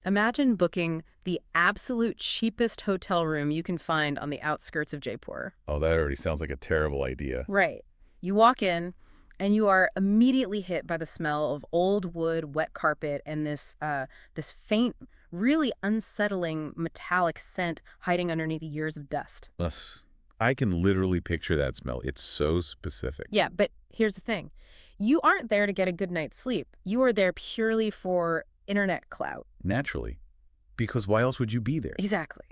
Imagine booking the absolute cheapest hotel room you can find on the outskirts of Jaipur. Oh, that already sounds like a terrible idea. Right. You walk in, and you are immediately hit by the smell of old wood, wet carpet, and this faint, really unsettling metallic scent hiding underneath years of dust. Ugh. I can literally picture that smell. It's so specific. Yeah, but here's the thing. You aren't there to get a good night's sleep. You are there purely for internet clout. Naturally. Because why else would you be there? Exactly.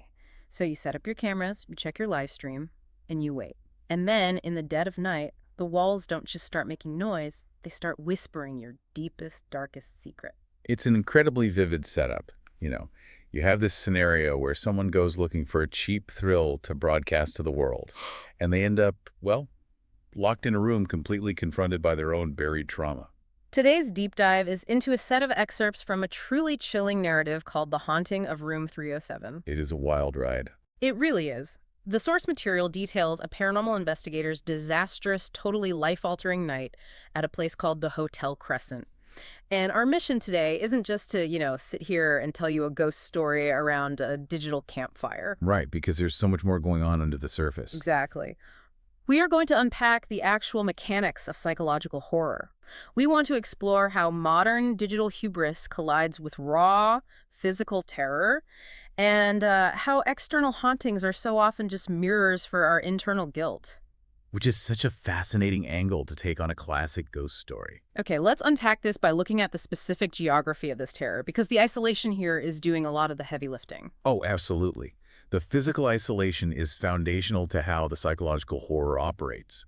So you set up your cameras, you check your live stream, and you wait. And then, in the dead of night, the walls don't just start making noise, they start whispering your deepest, darkest secret. It's an incredibly vivid setup. You have this scenario where someone goes looking for a cheap thrill to broadcast to the world, and they end up, well, locked in a room completely confronted by their own buried trauma. Today's deep dive is into a set of excerpts from a truly chilling narrative called The Haunting of Room 307. It is a wild ride. It really is. The source material details a paranormal investigator's disastrous, totally life-altering night at a place called the Hotel Crescent. And our mission today isn't just to, sit here and tell you a ghost story around a digital campfire. Right, because there's so much more going on under the surface. Exactly. We are going to unpack the actual mechanics of psychological horror. We want to explore how modern digital hubris collides with raw, physical terror, and how external hauntings are so often just mirrors for our internal guilt. Which is such a fascinating angle to take on a classic ghost story. Okay, let's unpack this by looking at the specific geography of this terror, because the isolation here is doing a lot of the heavy lifting. Oh, absolutely. The physical isolation is foundational to how the psychological horror operates.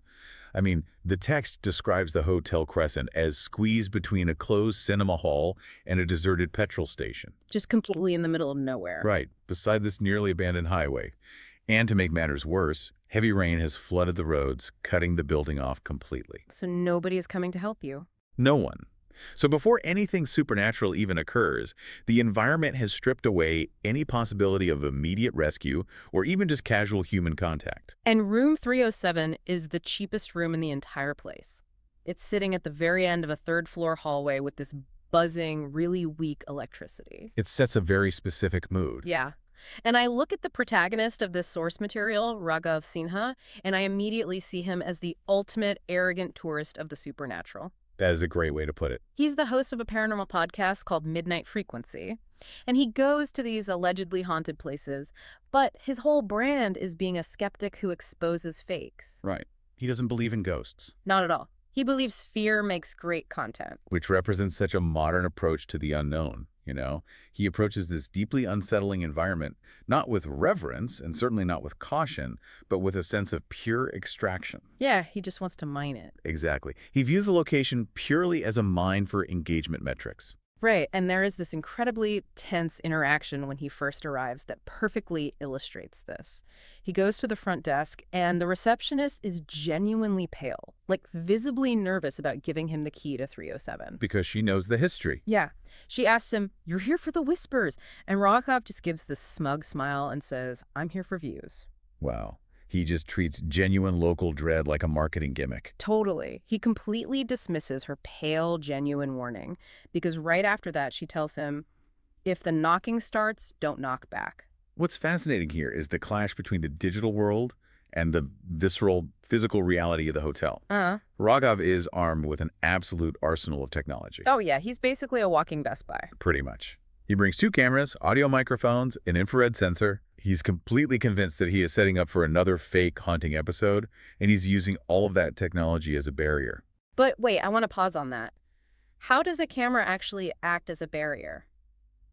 I mean, the text describes the Hotel Crescent as squeezed between a closed cinema hall and a deserted petrol station. Just completely in the middle of nowhere. Right, beside this nearly abandoned highway. And to make matters worse, heavy rain has flooded the roads, cutting the building off completely. So nobody is coming to help you. No one. So before anything supernatural even occurs, the environment has stripped away any possibility of immediate rescue or even just casual human contact. And room 307 is the cheapest room in the entire place. It's sitting at the very end of a third-floor hallway with this buzzing, really weak electricity. It sets a very specific mood. Yeah. And I look at the protagonist of this source material, Raghav Sinha, and I immediately see him as the ultimate arrogant tourist of the supernatural. That is a great way to put it. He's the host of a paranormal podcast called Midnight Frequency, and he goes to these allegedly haunted places, but his whole brand is being a skeptic who exposes fakes. Right. He doesn't believe in ghosts. Not at all. He believes fear makes great content. Which represents such a modern approach to the unknown. He approaches this deeply unsettling environment, not with reverence and certainly not with caution, but with a sense of pure extraction. Yeah, he just wants to mine it. Exactly. He views the location purely as a mine for engagement metrics. Right, and there is this incredibly tense interaction when he first arrives that perfectly illustrates this. He goes to the front desk, and the receptionist is genuinely pale, like visibly nervous about giving him the key to 307. Because she knows the history. Yeah. She asks him, "You're here for the whispers." And Raghav just gives this smug smile and says, "I'm here for views." Wow. He just treats genuine local dread like a marketing gimmick. Totally. He completely dismisses her pale, genuine warning, because right after that she tells him, if the knocking starts, don't knock back. What's fascinating here is the clash between the digital world and the visceral, physical reality of the hotel. Raghav is armed with an absolute arsenal of technology. Oh yeah, he's basically a walking Best Buy. Pretty much. He brings 2 cameras, audio microphones, an infrared sensor. He's completely convinced that he is setting up for another fake haunting episode, and he's using all of that technology as a barrier. But wait, I want to pause on that. How does a camera actually act as a barrier?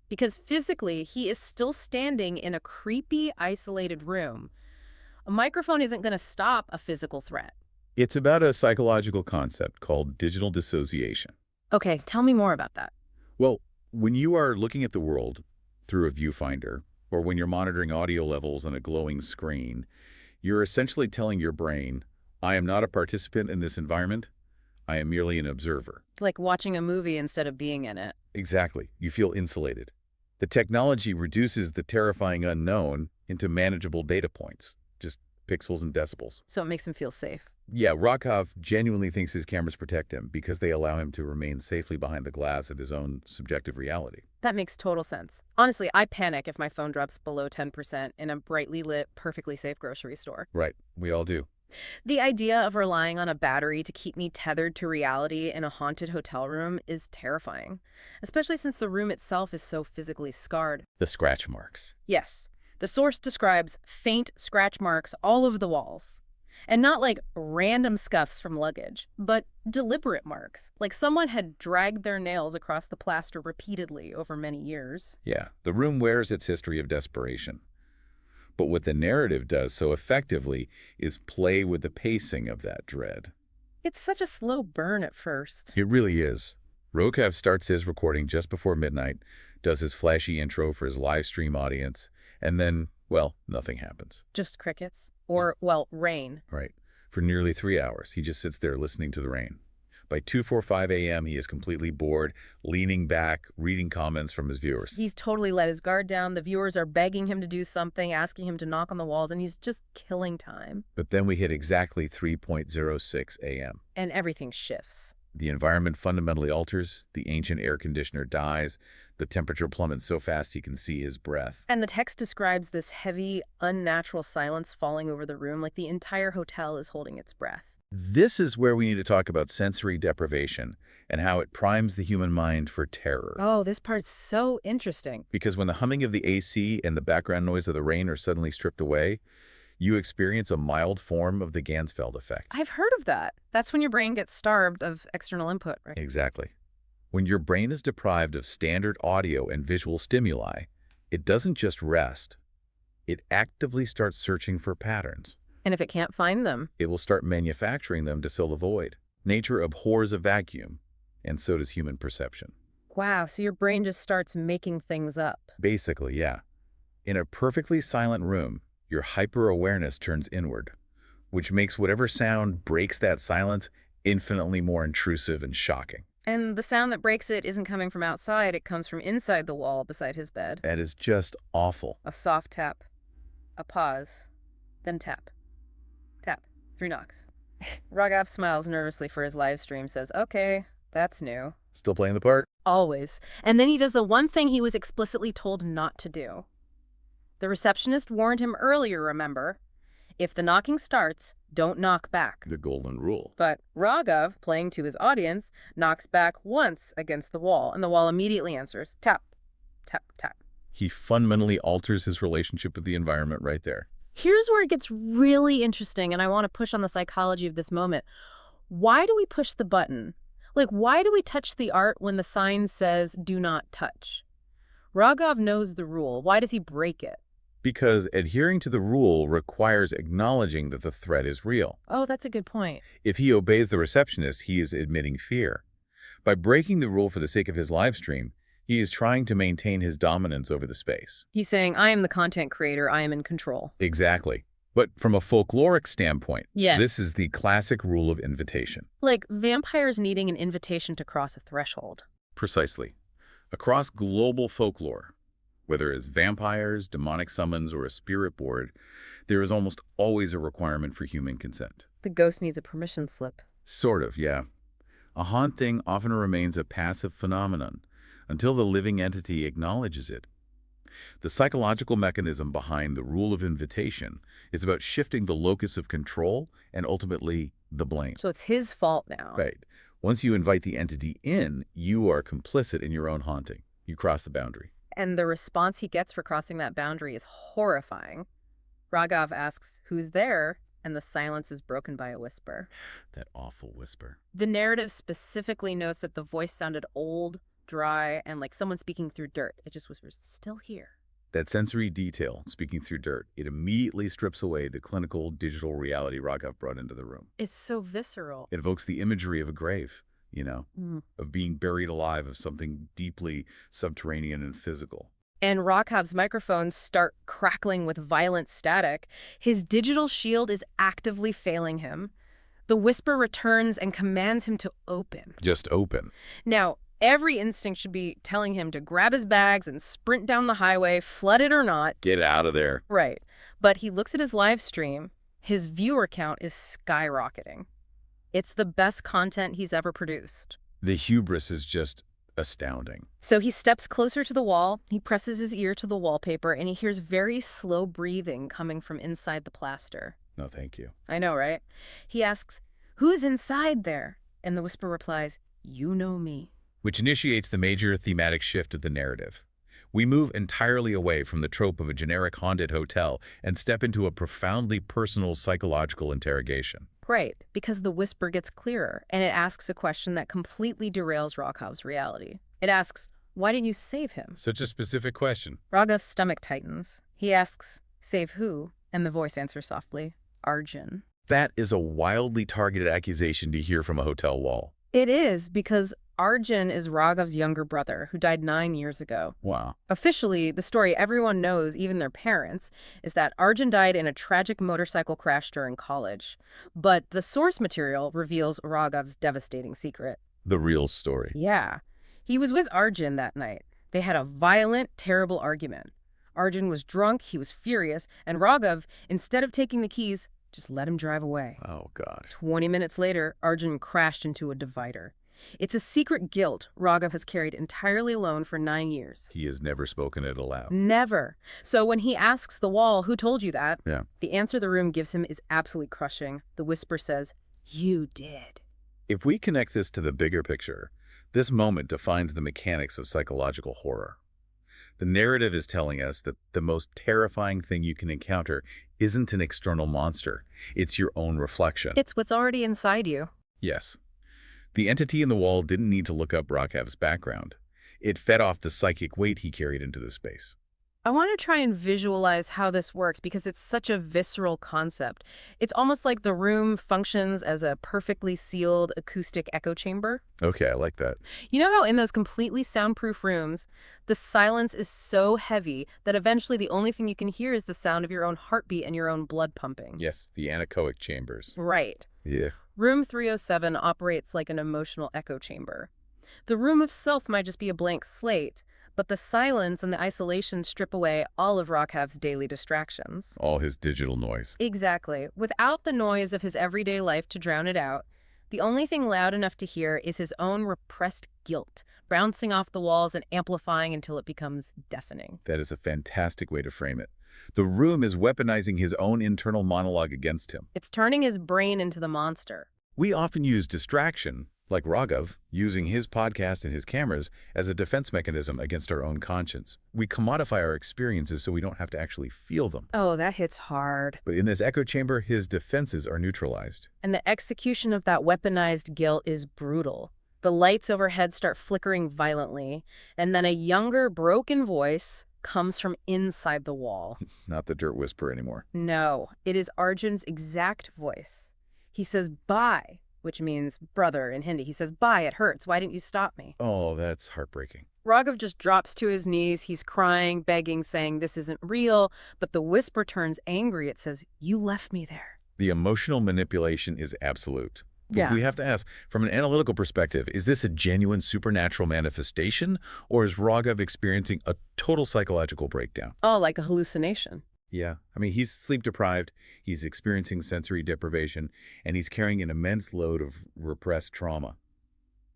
Because physically, he is still standing in a creepy, isolated room. A microphone isn't going to stop a physical threat. It's about a psychological concept called digital dissociation. Okay, tell me more about that. Well, when you are looking at the world through a viewfinder, or when you're monitoring audio levels on a glowing screen, you're essentially telling your brain, I am not a participant in this environment, I am merely an observer. It's like watching a movie instead of being in it. Exactly. You feel insulated. The technology reduces the terrifying unknown into manageable data points, just pixels and decibels. So it makes him feel safe. Yeah, Raghav genuinely thinks his cameras protect him because they allow him to remain safely behind the glass of his own subjective reality. That makes total sense. Honestly, I panic if my phone drops below 10% in a brightly lit, perfectly safe grocery store. Right, we all do. The idea of relying on a battery to keep me tethered to reality in a haunted hotel room is terrifying, especially since the room itself is so physically scarred. The scratch marks. Yes, the source describes faint scratch marks all over the walls. And not like random scuffs from luggage, but deliberate marks, like someone had dragged their nails across the plaster repeatedly over many years. Yeah, the room wears its history of desperation. But what the narrative does so effectively is play with the pacing of that dread. It's such a slow burn at first. It really is. Raghav starts his recording just before midnight, does his flashy intro for his live stream audience, and then, well, nothing happens. Just crickets. Or, well, rain. Right. For nearly 3 hours, he just sits there listening to the rain. By 2:45 a.m., he is completely bored, leaning back, reading comments from his viewers. He's totally let his guard down. The viewers are begging him to do something, asking him to knock on the walls, and he's just killing time. But then we hit exactly 3:06 a.m. And everything shifts. The environment fundamentally alters, the ancient air conditioner dies, the temperature plummets so fast he can see his breath. And the text describes this heavy, unnatural silence falling over the room, like the entire hotel is holding its breath. This is where we need to talk about sensory deprivation and how it primes the human mind for terror. Oh, this part's so interesting. Because when the humming of the AC and the background noise of the rain are suddenly stripped away, you experience a mild form of the Ganzfeld effect. I've heard of that. That's when your brain gets starved of external input, right? Exactly. When your brain is deprived of standard audio and visual stimuli, it doesn't just rest. It actively starts searching for patterns. And if it can't find them, it will start manufacturing them to fill the void. Nature abhors a vacuum, and so does human perception. wow, so your brain just starts making things up. Basically, yeah. In a perfectly silent room, your hyper-awareness turns inward, which makes whatever sound breaks that silence infinitely more intrusive and shocking. And the sound that breaks it isn't coming from outside, it comes from inside the wall beside his bed. That is just awful. A soft tap, a pause, then tap. Tap. 3 knocks. Raghav smiles nervously for his live stream, says, okay, that's new. Still playing the part? Always. And then he does the one thing he was explicitly told not to do. The receptionist warned him earlier, remember? If the knocking starts, don't knock back. The golden rule. But Raghav, playing to his audience, knocks back once against the wall, and the wall immediately answers, tap, tap, tap. He fundamentally alters his relationship with the environment right there. Here's where it gets really interesting, and I want to push on the psychology of this moment. Why do we push the button? Like, why do we touch the art when the sign says, do not touch? Raghav knows the rule. Why does he break it? Because adhering to the rule requires acknowledging that the threat is real. Oh, that's a good point. If he obeys the receptionist, he is admitting fear. By breaking the rule for the sake of his live stream, he is trying to maintain his dominance over the space. He's saying, I am the content creator, I am in control. Exactly. But from a folkloric standpoint, Yes. This is the classic rule of invitation. Like vampires needing an invitation to cross a threshold. Precisely. Across global folklore, whether it's vampires, demonic summons, or a spirit board, there is almost always a requirement for human consent. The ghost needs a permission slip. Sort of, yeah. A haunting often remains a passive phenomenon until the living entity acknowledges it. The psychological mechanism behind the rule of invitation is about shifting the locus of control and ultimately the blame. So it's his fault now. Right. Once you invite the entity in, you are complicit in your own haunting. You cross the boundary. And the response he gets for crossing that boundary is horrifying. Raghav asks, who's there? And the silence is broken by a whisper. That awful whisper. The narrative specifically notes that the voice sounded old, dry, and like someone speaking through dirt. It just whispers, still here. That sensory detail, speaking through dirt, it immediately strips away the clinical digital reality Raghav brought into the room. It's so visceral. It evokes the imagery of a grave, of being buried alive, of something deeply subterranean and physical. And Raghav's microphones start crackling with violent static. His digital shield is actively failing him. The whisper returns and commands him to open. Just open. Now, every instinct should be telling him to grab his bags and sprint down the highway, flooded or not. Get out of there. Right. But he looks at his live stream. His viewer count is skyrocketing. It's the best content he's ever produced. The hubris is just astounding. So he steps closer to the wall, he presses his ear to the wallpaper, and he hears very slow breathing coming from inside the plaster. No, thank you. I know, right? He asks, "Who's inside there?" And the whisper replies, "You know me." Which initiates the major thematic shift of the narrative. We move entirely away from the trope of a generic haunted hotel and step into a profoundly personal psychological interrogation. Right, because the whisper gets clearer, and it asks a question that completely derails Raghav's reality. It asks, why didn't you save him? Such a specific question. Raghav's stomach tightens. He asks, save who? And the voice answers softly, Arjun. That is a wildly targeted accusation to hear from a hotel wall. It is, because Arjun is Raghav's younger brother, who died 9 years ago. Wow. Officially, the story everyone knows, even their parents, is that Arjun died in a tragic motorcycle crash during college. But the source material reveals Raghav's devastating secret. The real story. Yeah. He was with Arjun that night. They had a violent, terrible argument. Arjun was drunk, he was furious, and Raghav, instead of taking the keys, just let him drive away. Oh, God. 20 minutes later, Arjun crashed into a divider. It's a secret guilt Raghav has carried entirely alone for 9 years. He has never spoken it aloud. Never. So when he asks the wall, who told you that? Yeah. The answer the room gives him is absolutely crushing. The whisper says, you did. If we connect this to the bigger picture, this moment defines the mechanics of psychological horror. The narrative is telling us that the most terrifying thing you can encounter isn't an external monster. It's your own reflection. It's what's already inside you. Yes. The entity in the wall didn't need to look up Raghav's background. It fed off the psychic weight he carried into the space. I want to try and visualize how this works because it's such a visceral concept. It's almost like the room functions as a perfectly sealed acoustic echo chamber. Okay, I like that. You know how in those completely soundproof rooms, the silence is so heavy that eventually the only thing you can hear is the sound of your own heartbeat and your own blood pumping? Yes, the anechoic chambers. Right. Yeah. Room 307 operates like an emotional echo chamber. The room itself might just be a blank slate, but the silence and the isolation strip away all of Raghav's daily distractions. All his digital noise. Exactly. Without the noise of his everyday life to drown it out, the only thing loud enough to hear is his own repressed guilt, bouncing off the walls and amplifying until it becomes deafening. That is a fantastic way to frame it. The room is weaponizing his own internal monologue against him. It's turning his brain into the monster. We often use distraction, like Raghav, using his podcast and his cameras as a defense mechanism against our own conscience. We commodify our experiences so we don't have to actually feel them. Oh, that hits hard. But in this echo chamber, his defenses are neutralized. And the execution of that weaponized guilt is brutal. The lights overhead start flickering violently, and then a younger, broken voice comes from inside the wall. Not the dirt whisper anymore. No, it is Arjun's exact voice. He says, bye, which means brother in Hindi. He says, bye, it hurts. Why didn't you stop me? Oh, that's heartbreaking. Raghav just drops to his knees. He's crying, begging, saying this isn't real. But the whisper turns angry. It says, you left me there. The emotional manipulation is absolute. But Yeah. we have to ask, from an analytical perspective, is this a genuine supernatural manifestation, or is Raghav experiencing a total psychological breakdown? Oh, like a hallucination. Yeah, I mean, he's sleep-deprived, he's experiencing sensory deprivation, and he's carrying an immense load of repressed trauma.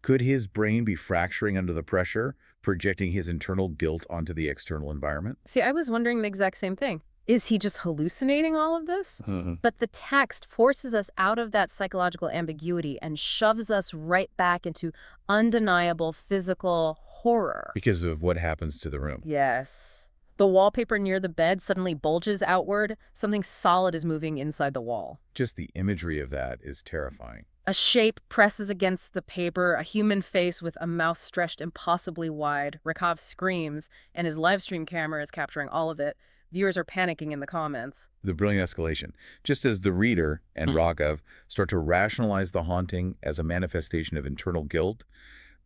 Could his brain be fracturing under the pressure, projecting his internal guilt onto the external environment? See, I was wondering the exact same thing. Is he just hallucinating all of this? But the text forces us out of that psychological ambiguity and shoves us right back into undeniable physical horror. Because of what happens to the room. Yes. The wallpaper near the bed suddenly bulges outward. Something solid is moving inside the wall. Just the imagery of that is terrifying. A shape presses against the paper, a human face with a mouth stretched impossibly wide. Raghav screams, and his live stream camera is capturing all of it. Viewers are panicking in the comments. The brilliant escalation. Just as the reader and Raghav start to rationalize the haunting as a manifestation of internal guilt,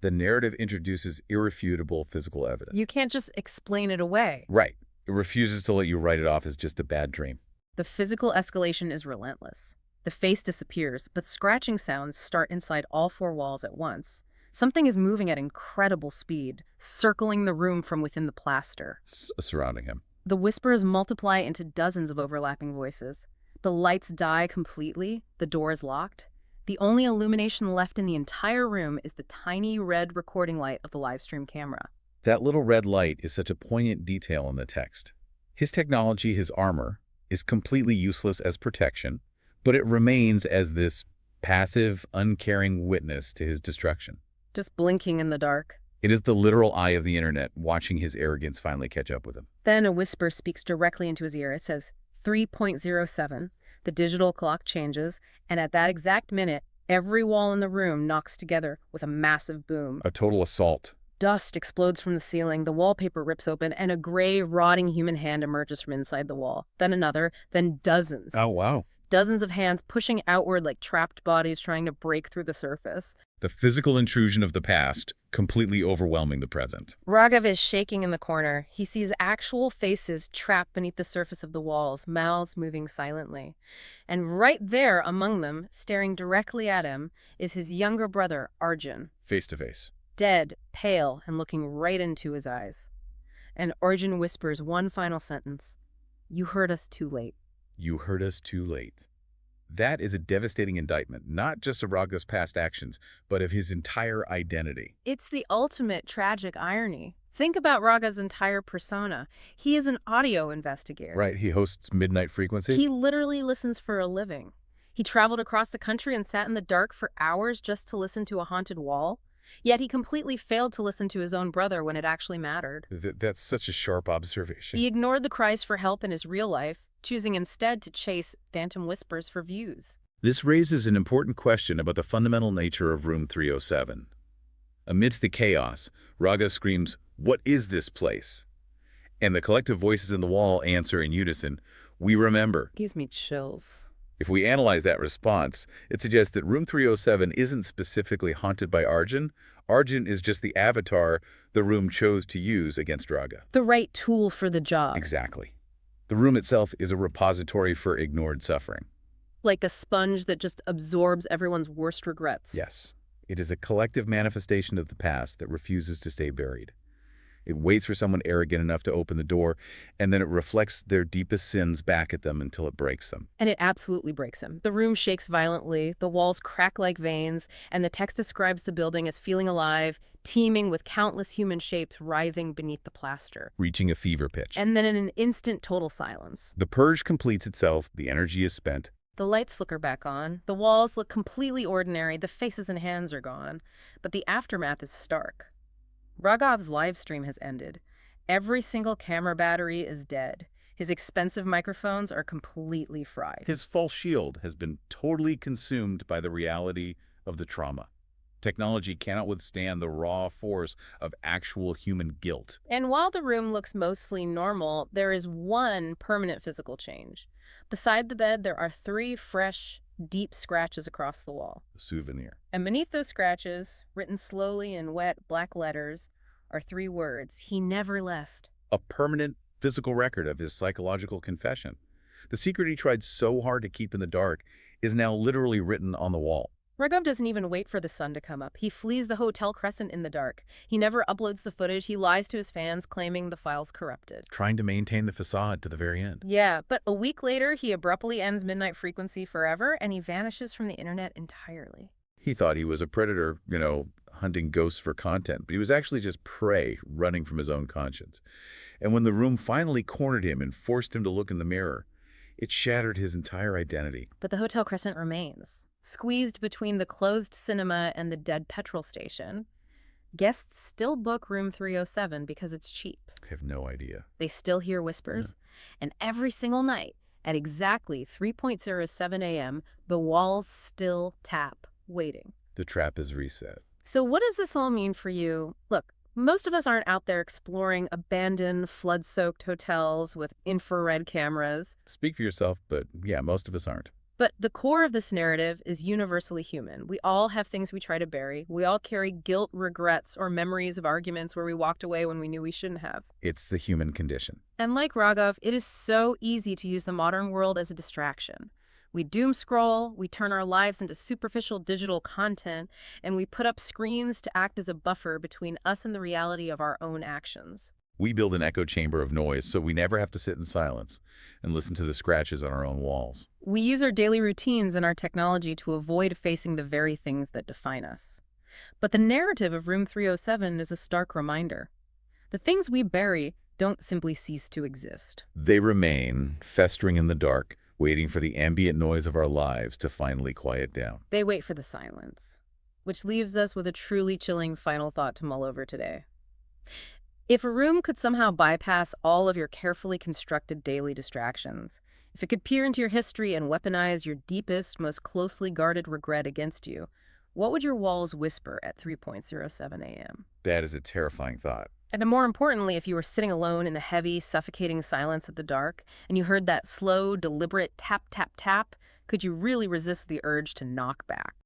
the narrative introduces irrefutable physical evidence. You can't just explain it away. Right. It refuses to let you write it off as just a bad dream. The physical escalation is relentless. The face disappears, but scratching sounds start inside all 4 walls at once. Something is moving at incredible speed, circling the room from within the plaster. Surrounding him. The whispers multiply into dozens of overlapping voices. The lights die completely, the door is locked. The only illumination left in the entire room is the tiny red recording light of the live stream camera. That little red light is such a poignant detail in the text. His technology, his armor, is completely useless as protection, but it remains as this passive, uncaring witness to his destruction. Just blinking in the dark. It is the literal eye of the internet watching his arrogance finally catch up with him. Then a whisper speaks directly into his ear. It says 3.07. The digital clock changes, and at that exact minute, every wall in the room knocks together with a massive boom. A total assault. Dust explodes from the ceiling, the wallpaper rips open, and a gray, rotting human hand emerges from inside the wall. Then another, then dozens. Oh, wow. Dozens of hands pushing outward like trapped bodies trying to break through the surface. The physical intrusion of the past completely overwhelming the present. Raghav is shaking in the corner. He sees actual faces trapped beneath the surface of the walls, mouths moving silently. And right there among them, staring directly at him, is his younger brother, Arjun. Face to face. Dead, pale, and looking right into his eyes. And Arjun whispers one final sentence. "You heard us too late." You heard us too late. That is a devastating indictment, not just of Raghav's past actions, but of his entire identity. It's the ultimate tragic irony. Think about Raghav's entire persona. He is an audio investigator. Right, he hosts Midnight Frequency. He literally listens for a living. He traveled across the country and sat in the dark for hours just to listen to a haunted wall. Yet he completely failed to listen to his own brother when it actually mattered. That's such a sharp observation. He ignored the cries for help in his real life, choosing instead to chase phantom whispers for views. This raises an important question about the fundamental nature of Room 307. Amidst the chaos, Raghav screams, "What is this place?" And the collective voices in the wall answer in unison, "We remember." Gives me chills. If we analyze that response, it suggests that Room 307 isn't specifically haunted by Arjun. Arjun is just the avatar the room chose to use against Raghav. The right tool for the job. Exactly. The room itself is a repository for ignored suffering. Like a sponge that just absorbs everyone's worst regrets. Yes. It is a collective manifestation of the past that refuses to stay buried. It waits for someone arrogant enough to open the door, and then it reflects their deepest sins back at them until it breaks them. And it absolutely breaks him. The room shakes violently, the walls crack like veins, and the text describes the building as feeling alive, teeming with countless human shapes writhing beneath the plaster. Reaching a fever pitch. And then in an instant, total silence. The purge completes itself, the energy is spent. The lights flicker back on, the walls look completely ordinary, the faces and hands are gone, but the aftermath is stark. Raghav's live stream has ended. Every single camera battery is dead. His expensive microphones are completely fried. His false shield has been totally consumed by the reality of the trauma. Technology cannot withstand the raw force of actual human guilt. And while the room looks mostly normal, there is one permanent physical change. Beside the bed, there are 3 fresh, deep scratches across the wall. A souvenir. And beneath those scratches, written slowly in wet black letters, are 3 words: "He never left." A permanent physical record of his psychological confession. The secret he tried so hard to keep in the dark is now literally written on the wall. Raghav doesn't even wait for the sun to come up. He flees the Hotel Crescent in the dark. He never uploads the footage. He lies to his fans, claiming the file's corrupted. Trying to maintain the facade to the very end. Yeah, but a week later, he abruptly ends Midnight Frequency forever, and he vanishes from the internet entirely. He thought he was a predator, hunting ghosts for content, but he was actually just prey running from his own conscience. And when the room finally cornered him and forced him to look in the mirror, it shattered his entire identity. But the Hotel Crescent remains. Squeezed between the closed cinema and the dead petrol station, guests still book room 307 because it's cheap. I have no idea. They still hear whispers. And every single night, at exactly 3:07 a.m., the walls still tap, waiting. The trap is reset. So what does this all mean for you? Look, most of us aren't out there exploring abandoned, flood-soaked hotels with infrared cameras. Speak for yourself, but yeah, most of us aren't. But the core of this narrative is universally human. We all have things we try to bury. We all carry guilt, regrets, or memories of arguments where we walked away when we knew we shouldn't have. It's the human condition. And like Raghav, it is so easy to use the modern world as a distraction. We doom scroll, we turn our lives into superficial digital content, and we put up screens to act as a buffer between us and the reality of our own actions. We build an echo chamber of noise so we never have to sit in silence and listen to the scratches on our own walls. We use our daily routines and our technology to avoid facing the very things that define us. But the narrative of Room 307 is a stark reminder. The things we bury don't simply cease to exist. They remain, festering in the dark, waiting for the ambient noise of our lives to finally quiet down. They wait for the silence, which leaves us with a truly chilling final thought to mull over today. If a room could somehow bypass all of your carefully constructed daily distractions, if it could peer into your history and weaponize your deepest, most closely guarded regret against you, what would your walls whisper at 3:07 a.m.? That is a terrifying thought. And more importantly, if you were sitting alone in the heavy, suffocating silence of the dark, and you heard that slow, deliberate tap, tap, tap, could you really resist the urge to knock back?